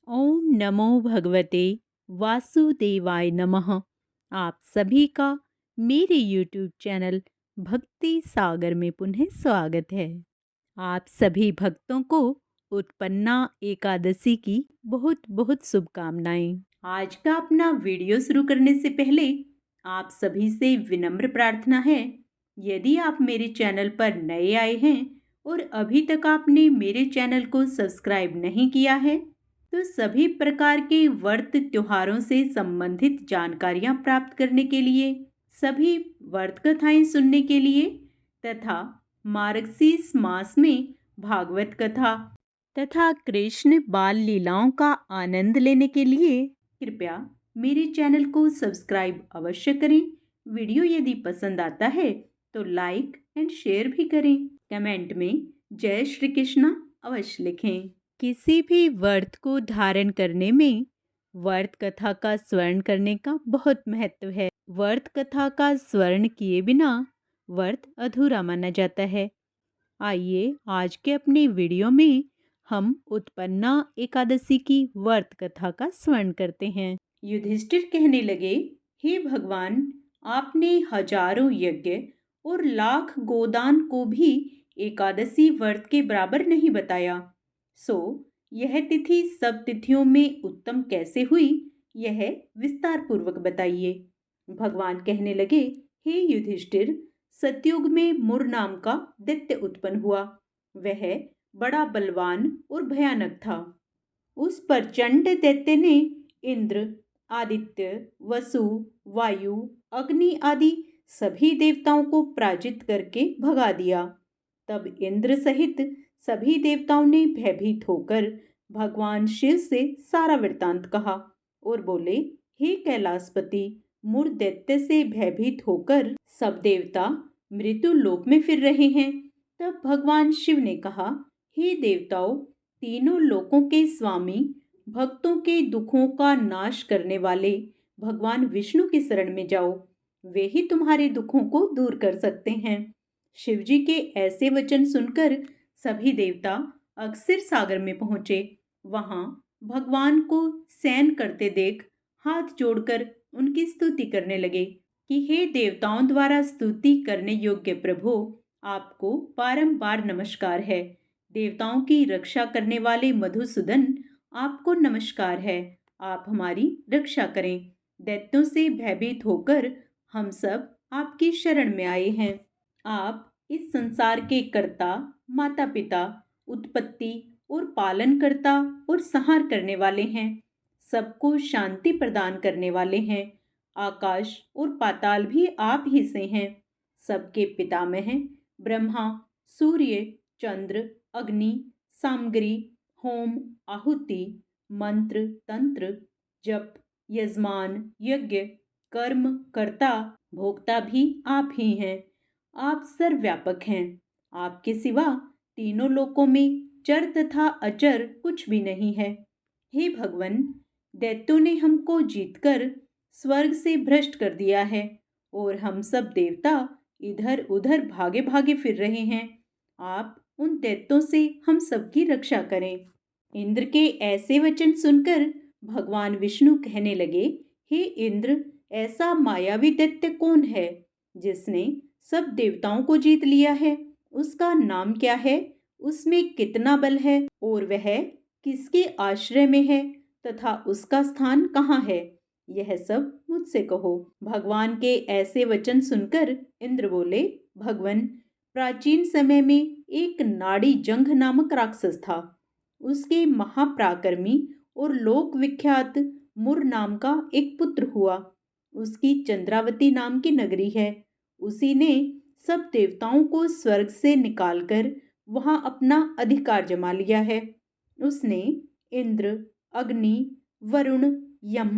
ओम नमो भगवते वासुदेवाय नमः। आप सभी का मेरे YouTube चैनल भक्ति सागर में पुनः स्वागत है। आप सभी भक्तों को उत्पन्ना एकादशी की बहुत बहुत शुभकामनाएं। आज का अपना वीडियो शुरू करने से पहले आप सभी से विनम्र प्रार्थना है, यदि आप मेरे चैनल पर नए आए हैं और अभी तक आपने मेरे चैनल को सब्सक्राइब नहीं किया है तो सभी प्रकार के व्रत त्योहारों से संबंधित जानकारियां प्राप्त करने के लिए, सभी व्रत कथाएं सुनने के लिए तथा मार्गशीर्ष मास में भागवत कथा तथा कृष्ण बाल लीलाओं का आनंद लेने के लिए कृपया मेरे चैनल को सब्सक्राइब अवश्य करें। वीडियो यदि पसंद आता है तो लाइक एंड शेयर भी करें। कमेंट में जय श्री कृष्णा अवश्य लिखें। किसी भी व्रत को धारण करने में व्रत कथा का स्मरण करने का बहुत महत्व है। व्रत कथा का स्मरण किए बिना व्रत अधूरा माना जाता है। आइए आज के अपने वीडियो में हम उत्पन्ना एकादशी की व्रत कथा का स्मरण करते हैं। युधिष्ठिर कहने लगे, हे भगवान, आपने हजारों यज्ञ और लाख गोदान को भी एकादशी व्रत के बराबर नहीं बताया। सो यह तिथि सब तिथियों में उत्तम कैसे हुई, यह विस्तार पूर्वक बताइए। भगवान कहने लगे, हे युधिष्ठिर, सतयुग में मुर नाम का दैत्य उत्पन्न हुआ। वह बड़ा बलवान और भयानक था। उस प्रचंड दैत्य ने इंद्र, आदित्य, वसु, वायु, अग्नि आदि सभी देवताओं को पराजित करके भगा दिया। तब इंद्र सहित सभी देवताओं ने भयभीत होकर भगवान शिव से सारा वृत्तांत कहा और बोले, हे कैलाशपति, मुर दैत्य से भयभीत होकर सब देवता मृत्यु लोक में फिर रहे हैं। तब भगवान शिव ने कहा, हे देवताओं, तीनों लोकों के स्वामी, भक्तों के दुखों का नाश करने वाले भगवान विष्णु की शरण में जाओ, वे ही तुम्हारे दुखों को दूर कर सकते हैं। शिवजी के ऐसे वचन सुनकर सभी देवता अक्षर सागर में पहुंचे। वहां भगवान को शयन करते देख हाथ जोड़कर उनकी स्तुति करने लगे कि हे देवताओं द्वारा स्तुति करने योग्य प्रभु, आपको बारंबार नमस्कार है। देवताओं की रक्षा करने वाले मधुसूदन, आपको नमस्कार है। आप हमारी रक्षा करें। दैत्यों से भयभीत होकर हम सब आपकी शरण में आए हैं। आप इस संसार के कर्ता, माता पिता, उत्पत्ति और पालन करता और संहार करने वाले हैं। सबको शांति प्रदान करने वाले हैं। आकाश और पाताल भी आप ही से हैं। सबके पितामह ब्रह्मा, सूर्य, चंद्र, अग्नि, सामग्री, होम, आहुति, मंत्र, तंत्र, जप, यजमान, यज्ञ, कर्म, कर्ता, भोक्ता भी आप ही हैं। आप सर्वव्यापक हैं। आपके सिवा तीनों लोकों में चर तथा अचर कुछ भी नहीं है। हे भगवन, दैत्यों ने हमको जीतकर स्वर्ग से भ्रष्ट कर दिया है और हम सब देवता इधर उधर भागे भागे फिर रहे हैं। आप उन दैत्यों से हम सबकी रक्षा करें। इंद्र के ऐसे वचन सुनकर भगवान विष्णु कहने लगे, हे इंद्र, ऐसा मायावी दैत्य कौन है जिसने सब देवताओं को जीत लिया है? उसका नाम क्या है? उसमें कितना बल है और वह किसके आश्रय में है तथा उसका स्थान कहाँ है? यह सब मुझसे कहो। भगवान के ऐसे वचन सुनकर इंद्र बोले, भगवन, प्राचीन समय में एक नाड़ी जंघ नामक राक्षस था। उसके महापराक्रमी और लोक विख्यात मुर नाम का एक पुत्र हुआ। उसकी चंद्रावती नाम की नगरी है। उसी ने सब देवताओं को स्वर्ग से निकालकर वहां अपना अधिकार जमा लिया है। उसने इंद्र, अग्नि, वरुण, यम,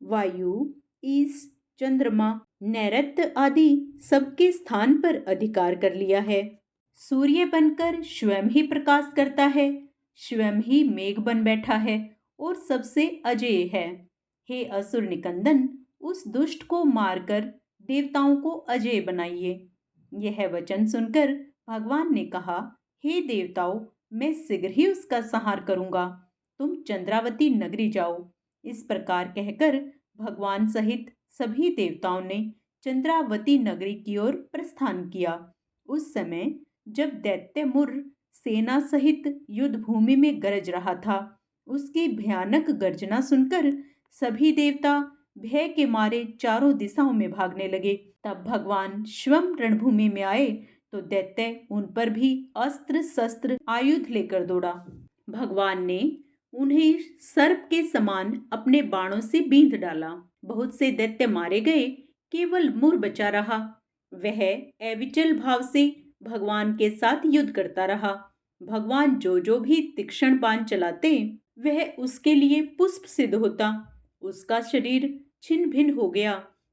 वायु, ईश, चंद्रमा, नैऋत्य आदि सबके स्थान पर अधिकार कर लिया है। सूर्य बनकर स्वयं ही प्रकाश करता है, स्वयं ही मेघ बन बैठा है और सबसे अजेय है। हे असुर निकंदन, उस दुष्ट को मारकर देवताओं को अजेय बनाइए। यह वचन सुनकर भगवान ने कहा, हे देवताओं, मैं शीघ्र ही उसका संहार करूंगा। तुम चंद्रावती नगरी जाओ। इस प्रकार कहकर भगवान सहित सभी देवताओं ने चंद्रावती नगरी की ओर प्रस्थान किया। उस समय जब दैत्य मुर सेना सहित युद्ध भूमि में गरज रहा था, उसकी भयानक गर्जना सुनकर सभी देवता भय के मारे चारों दिशाओं में भागने लगे। तब भगवान स्वयं रणभूमि में आए तो दैत्य उन पर भी अस्त्र शस्त्र आयुध लेकर दौड़ा। भगवान ने उन्हें सर्प के समान अपने बाणों से बींध डाला। बहुत से दैत्य मारे गए, केवल मुर बचा रहा। वह अविचल भाव से भगवान के साथ युद्ध करता रहा। भगवान जो भी तीक्ष्ण बाण चलाते, वह उसके लिए पुष्प सिद्ध होता। उसका शरीर छिन्न भिन्न हो गया,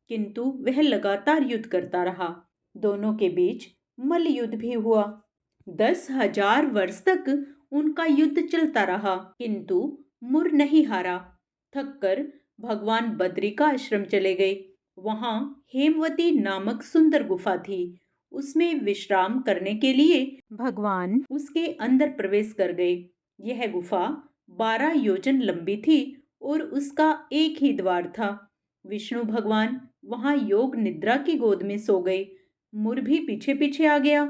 किंतु वह लगातार युद्ध करता रहा। दोनों के बीच मल्ल युद्ध भी हुआ। 10,000 वर्ष तक उनका युद्ध चलता रहा, किंतु मुर नहीं हारा। थककर भगवान बद्री का आश्रम चले गए। वहां हेमवती नामक सुंदर गुफा थी। उसमें विश्राम करने के लिए भगवान उसके अंदर प्रवेश कर गए। यह गुफा 12 योजन लंबी थी और उसका एक ही द्वार था। विष्णु भगवान वहां योग निद्रा की गोद में सो गए। मुर भी पीछे पीछे आ गया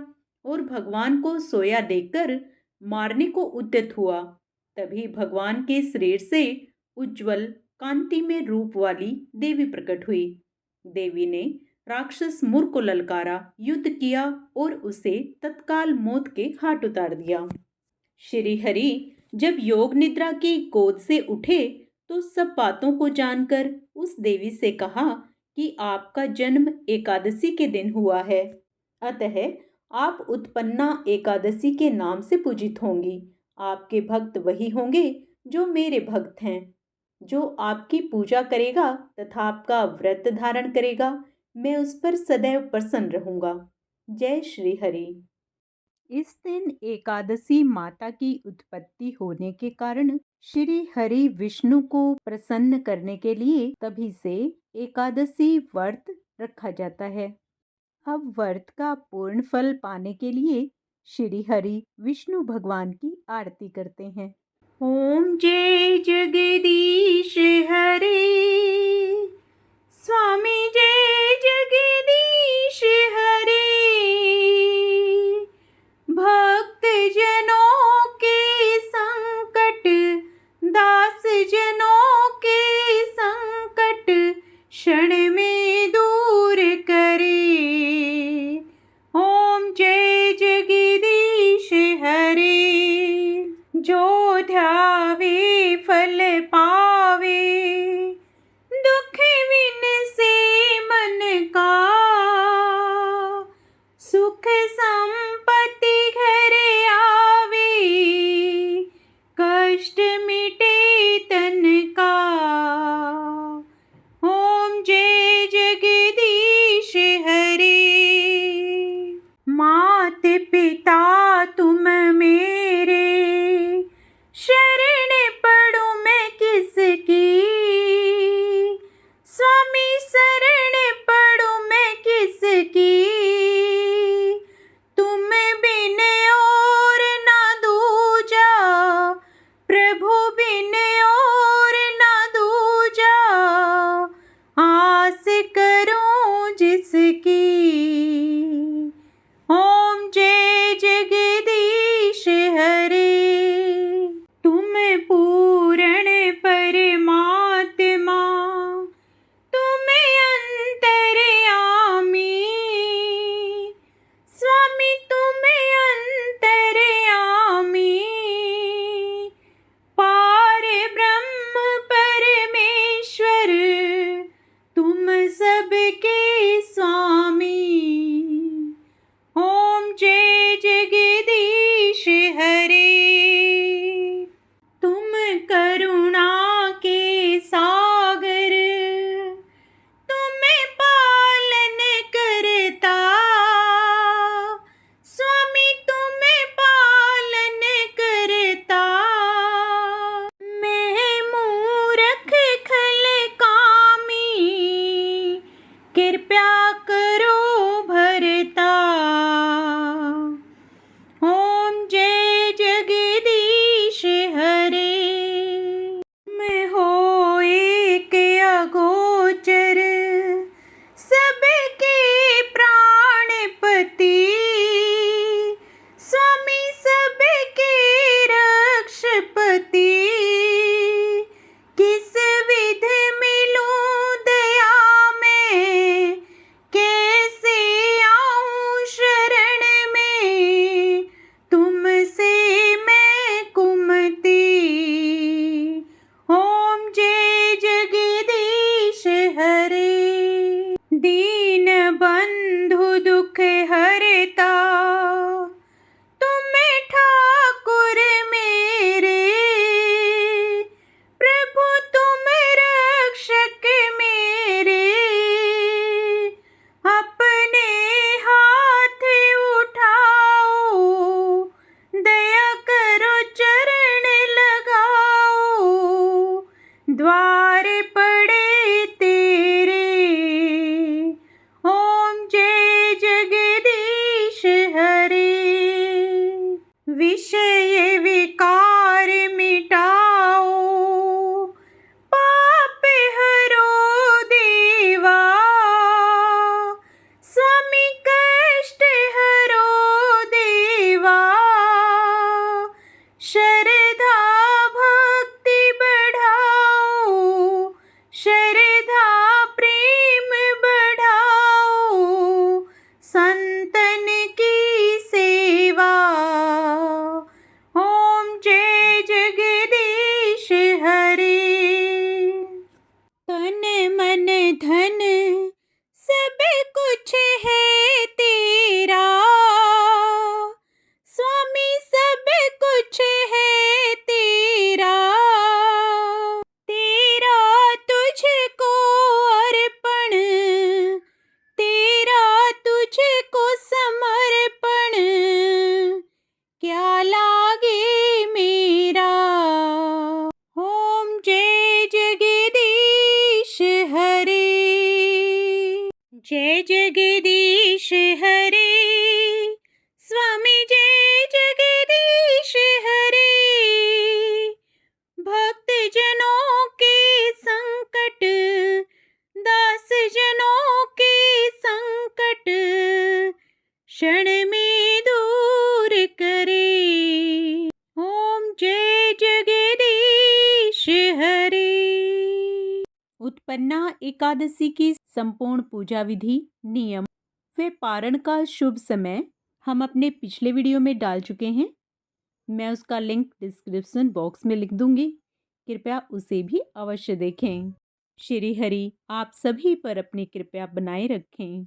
और भगवान को सोया देखकर मारने को उद्यत हुआ। तभी भगवान के शरीर से उज्जवल कांति में रूप वाली देवी प्रकट हुई। देवी ने राक्षस मुर को ललकारा, युद्ध किया और उसे तत्काल मौत के घाट उतार दिया। श्री हरि जब योग निद्रा की गोद से उठे तो सब बातों को जानकर उस देवी से कहा कि आपका जन्म एकादशी के दिन हुआ है, अतः आप उत्पन्ना एकादशी के नाम से पूजित होंगी। आपके भक्त वही होंगे जो मेरे भक्त हैं। जो आपकी पूजा करेगा तथा आपका व्रत धारण करेगा, मैं उस पर सदैव प्रसन्न रहूंगा। जय श्री हरि। इस दिन एकादशी माता की उत्पत्ति होने के कारण श्री हरि विष्णु को प्रसन्न करने के लिए तभी से एकादशी व्रत रखा जाता है। अब व्रत का पूर्ण फल पाने के लिए श्री हरि विष्णु भगवान की आरती करते हैं। ओम जय जगदीश हरे, स्वामी जय जगदीश हरे। भक्त जनों के संकट, दास जनों के संकट क्षण में दूर करे। ओम जय जगदीश हरे। जो ध्यावे फल पावे, दुख विन से मन का। सुख संपत्ति घर आवे, कष्ट मिटे तन का। ओम जय जगदीश हरे। मात पिता तुम मेरे, शरण पड़ूं मैं किसकी। स्वामी शरण पड़ूं मैं किसकी। तुम बिन और ना दूजा, प्रभु बिन और ना दूजा। आस करूं जिसकी। ओम जय जगदीश हरे। तुम पूर्ण परमात्मा, दीन बंधु दुख हरता, तुम ठाकुर मेरे, प्रभु तुम रक्षक मेरे, अपने हाथ उठाओ, दया करो चरण लगाओ, द्वार पड़े तेरे, ओम जय जगदीश हरे। विषय विकार मिटाओ, पाप हरो देवा, स्वामी कष्ट हरो देवा, श्रद्धा भक्ति बढ़ाओ, श्रद्धा प्रेम बढ़ाओ, संतन की सेवा, ओम जय जगदीश हरे। तन मन धन सब कुछ है तेरा, स्वामी सब कुछ है तेरा, तेरा तुझको अर्पण, तेरा तुझको समर्पण, क्या लागे मेरा, ओम जय जगदीश हरे। जय जगदीश हरे, स्वामी जय जगदीश हरे, भक्त जनों के संकट, दास जनों के संकट, क्षण में दूर करे, ओम जय जगदीश हरे। उत्पन्ना एकादशी की संपूर्ण पूजा विधि, नियम व पारण का शुभ समय हम अपने पिछले वीडियो में डाल चुके हैं। मैं उसका लिंक डिस्क्रिप्शन बॉक्स में लिख दूंगी, कृपया उसे भी अवश्य देखें। श्री हरि आप सभी पर अपनी कृपा बनाए रखें।